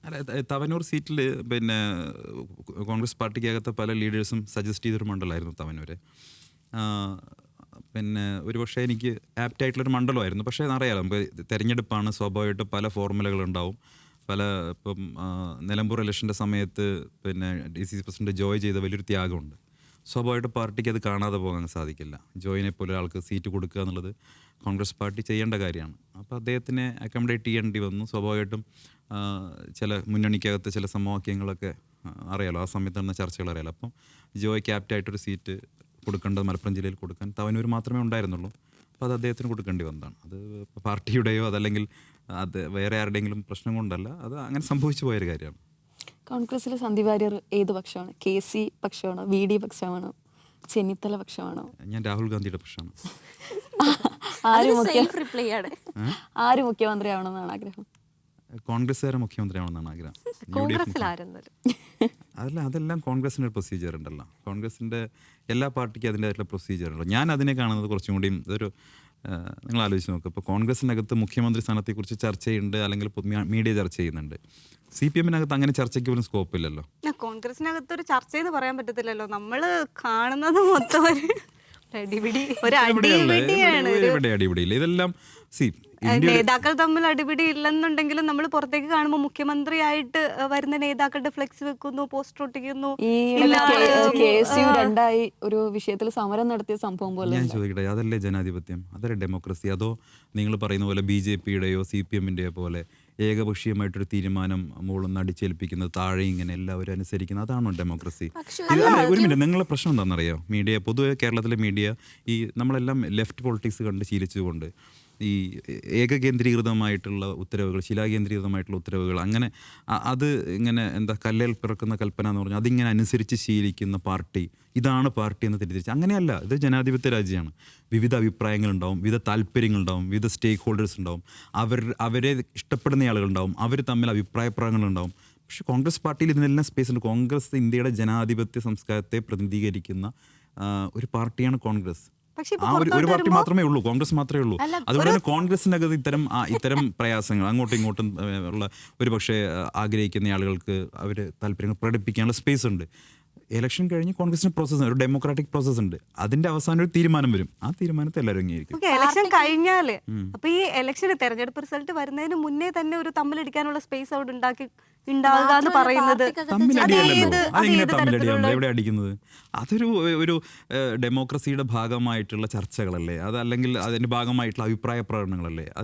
അല്ല, തവനൂർ സീറ്റിൽ പിന്നെ കോൺഗ്രസ് പാർട്ടിക്കകത്ത് പല ലീഡേഴ്സും സജസ്റ്റ് ചെയ്തൊരു മണ്ഡലമായിരുന്നു തവനൂര്. ആ, പിന്നെ ഒരുപക്ഷെ എനിക്ക് ആപ്റ്റ് ആയിട്ടുള്ളൊരു മണ്ഡലമായിരുന്നു. പക്ഷേ അറിയാലോ, നമുക്ക് തെരഞ്ഞെടുപ്പാണ്, സ്വാഭാവികമായിട്ടും പല ഫോർമുലകളുണ്ടാവും. പല ഇപ്പം നിലമ്പൂർ ഇലക്ഷൻ്റെ സമയത്ത് പിന്നെ DCC പ്രസിഡന്റ് ജോയ് ചെയ്ത വലിയൊരു ത്യാഗമുണ്ട്. സ്വാഭാവികമായിട്ടും പാർട്ടിക്ക് അത് കാണാതെ പോകാൻ സാധിക്കില്ല. ജോയിനെ പോലെ ഒരാൾക്ക് സീറ്റ് കൊടുക്കുക എന്നുള്ളത് കോൺഗ്രസ് പാർട്ടി ചെയ്യേണ്ട കാര്യമാണ്. അപ്പോൾ അദ്ദേഹത്തിനെ അക്കോമഡേറ്റ് ചെയ്യേണ്ടി വന്നു. സ്വാഭാവികമായിട്ടും ആ, ചില മുന്നണിക്കകത്ത് ചില സമവാക്യങ്ങളൊക്കെ അറിയാലോ, ആ സമയത്ത് നടന്ന ചർച്ചകൾ അറിയാലോ. അപ്പം ജോയ് ക്യാപ്റ്റായിട്ടൊരു സീറ്റ് കൊടുക്കേണ്ടത് മലപ്പുറം ജില്ലയിൽ കൊടുക്കാൻ തവനൂർ മാത്രമേ ഉണ്ടായിരുന്നുള്ളൂ. അപ്പോൾ അത് അദ്ദേഹത്തിന് കൊടുക്കേണ്ടി വന്നതാണ്. അത് പാർട്ടിയുടെയോ അതല്ലെങ്കിൽ അത് വേറെ ആരുടെയെങ്കിലും പ്രശ്നം കൊണ്ടല്ല, അത് അങ്ങനെ സംഭവിച്ചു പോയൊരു കാര്യമാണ്. കോൺഗ്രസിലെ സന്ദീപ് വാര്യർ ഏത് പക്ഷമാണ്? KC പക്ഷമാണോ, VD പക്ഷമാണോ, Chennithala പക്ഷമാണോ? ഞാൻ രാഹുൽ ഗാന്ധിയുടെ പക്ഷമാണ്. ആര് മുഖ്യമന്ത്രി ആവണമെന്നാണ് ആഗ്രഹം? കോൺഗ്രസ്സുകാരെ മുഖ്യമന്ത്രിയാവണമെന്നാണ് ആഗ്രഹം. അതെല്ലാം കോൺഗ്രസിൻ്റെ ഒരു പ്രൊസീജിയർ ഉണ്ടല്ലോ. കോൺഗ്രസിൻ്റെ എല്ലാ പാർട്ടിക്കും അതിൻ്റെതായിട്ടുള്ള പ്രൊസീജിയർ ഉണ്ടല്ലോ. ഞാൻ അതിനെ കാണുന്നത് കുറച്ചും കൂടിയും ഇതൊരു നിങ്ങൾ ആലോചിച്ച് നോക്കുക. ഇപ്പോൾ കോൺഗ്രസിനകത്ത് മുഖ്യമന്ത്രി സ്ഥാനത്തെക്കുറിച്ച് ചർച്ചയുണ്ട്, അല്ലെങ്കിൽ മീഡിയ ചർച്ച ചെയ്യുന്നുണ്ട്. CPM-നകത്ത് അങ്ങനെ ചർച്ചയ്ക്ക് പോലും സ്കോപ്പ് ഇല്ലല്ലോ. കോൺഗ്രസിനകത്ത് ഒരു ചർച്ചയെന്ന് പറയാൻ പറ്റത്തില്ലല്ലോ. നമ്മള് കാണുന്നത് മൊത്തം അടിപിടിയില്ല. ഇതെല്ലാം നേതാക്കൾ തമ്മിൽ അടിപിടി ഇല്ലെന്നുണ്ടെങ്കിലും നമ്മൾ പുറത്തേക്ക് കാണുമ്പോൾ മുഖ്യമന്ത്രിയായിട്ട് വരുന്ന നേതാക്കളുടെ ഫ്ലെക്സ് വെക്കുന്നു, പോസ്റ്റർ ഒട്ടിക്കുന്നു. KSU രണ്ടായി ഒരു വിഷയത്തിൽ സമരം നടത്തിയ സംഭവം പോലെ. ഞാൻ ചോദിക്കട്ടെ, അതല്ലേ ജനാധിപത്യം? അതല്ലേ ഡെമോക്രസി? അതോ നിങ്ങൾ പറയുന്ന പോലെ BJP-യുടെയോ CPM-ൻ്റെയോ പോലെ ഏകപക്ഷീയമായിട്ടൊരു തീരുമാനം മുകളിൽ അടിച്ചേൽപ്പിക്കുന്നത്, താഴെ ഇങ്ങനെ എല്ലാവരും അനുസരിക്കുന്നത്, അതാണോ ഡെമോക്രസി? ഒരു മിനിറ്റ്, നിങ്ങളുടെ പ്രശ്നം എന്താണെന്നറിയോ? മീഡിയ പൊതുവെ കേരളത്തിലെ മീഡിയ ഈ നമ്മളെല്ലാം ലെഫ്റ്റ് പൊളിറ്റിക്സ് കണ്ട് ശീലിച്ചുകൊണ്ട് ഈ ഏകകേന്ദ്രീകൃതമായിട്ടുള്ള ഉത്തരവുകൾ, ശിലാകേന്ദ്രീകൃതമായിട്ടുള്ള ഉത്തരവുകൾ, അങ്ങനെ അത് ഇങ്ങനെ എന്താ കല്ലേൽ പിറക്കുന്ന കൽപ്പന എന്ന് പറഞ്ഞാൽ അതിങ്ങനെ അനുസരിച്ച് ശീലിക്കുന്ന പാർട്ടി, ഇതാണ് പാർട്ടി എന്ന് തെറ്റിദ്ധരിച്ച്. അങ്ങനെയല്ല. ഇത് ജനാധിപത്യ രാജ്യമാണ്. വിവിധ അഭിപ്രായങ്ങളുണ്ടാവും, വിവിധ താല്പര്യങ്ങളുണ്ടാവും, വിവിധ സ്റ്റേക്ക് ഹോൾഡേഴ്സ് ഉണ്ടാവും, അവരെ ഇഷ്ടപ്പെടുന്ന ആളുകളുണ്ടാവും, അവർ തമ്മിൽ അഭിപ്രായ പ്രകടനങ്ങളുണ്ടാവും. പക്ഷേ കോൺഗ്രസ് പാർട്ടിയിൽ ഇതിനെല്ലാം സ്പേസ് ഉണ്ട്. കോൺഗ്രസ് ഇന്ത്യയുടെ ജനാധിപത്യ സംസ്കാരത്തെ പ്രതിനിധീകരിക്കുന്ന ഒരു പാർട്ടിയാണ് കോൺഗ്രസ്. ആ ഒരു പാർട്ടി മാത്രമേ ഉള്ളൂ, കോൺഗ്രസ് മാത്രമേ ഉള്ളൂ. അതുകൊണ്ട് തന്നെ കോൺഗ്രസിനകത്ത് ഇത്തരം പ്രയാസങ്ങൾ അങ്ങോട്ടും ഇങ്ങോട്ടും ഉള്ള ഒരു പക്ഷേ ആഗ്രഹിക്കുന്ന ആളുകൾക്ക് അവർ താല്പര്യങ്ങൾ പ്രകടിപ്പിക്കാനുള്ള സ്പേസ് ഉണ്ട്. ഇലക്ഷൻ കഴിഞ്ഞ് കോൺഗ്രസിന് പ്രോസസ്സ്, ഒരു ഡെമോക്രാറ്റിക് പ്രോസസ്സ് ഉണ്ട്. അതിന്റെ അവസാനം ഒരു തീരുമാനം വരും. ആ തീരുമാനത്തെ എല്ലാവരും അംഗീകരിക്കും. ഇലക്ഷൻ കഴിഞ്ഞാല് അപ്പൊ ഈ ഇലക്ഷന് തെരഞ്ഞെടുപ്പ് റിസൾട്ട് വരുന്നതിന് മുന്നേ തന്നെ ഒരു തമ്മിലടിക്കാനുള്ള സ്പേസ് അവിടെ ഉണ്ടാവുക എന്ന് പറയുന്നത് തമ്മിലടിയല്ലോ. അതെങ്ങനെ തമ്മിലടിയാണല്ലോ? എവിടെ അടിക്കുന്നത്? അതൊരു ഡെമോക്രസിയുടെ ഭാഗമായിട്ടുള്ള ചർച്ചകളല്ലേ? അതല്ലെങ്കിൽ അതിന്റെ ഭാഗമായിട്ടുള്ള അഭിപ്രായ പ്രകടനങ്ങളല്ലേ? അതിൽ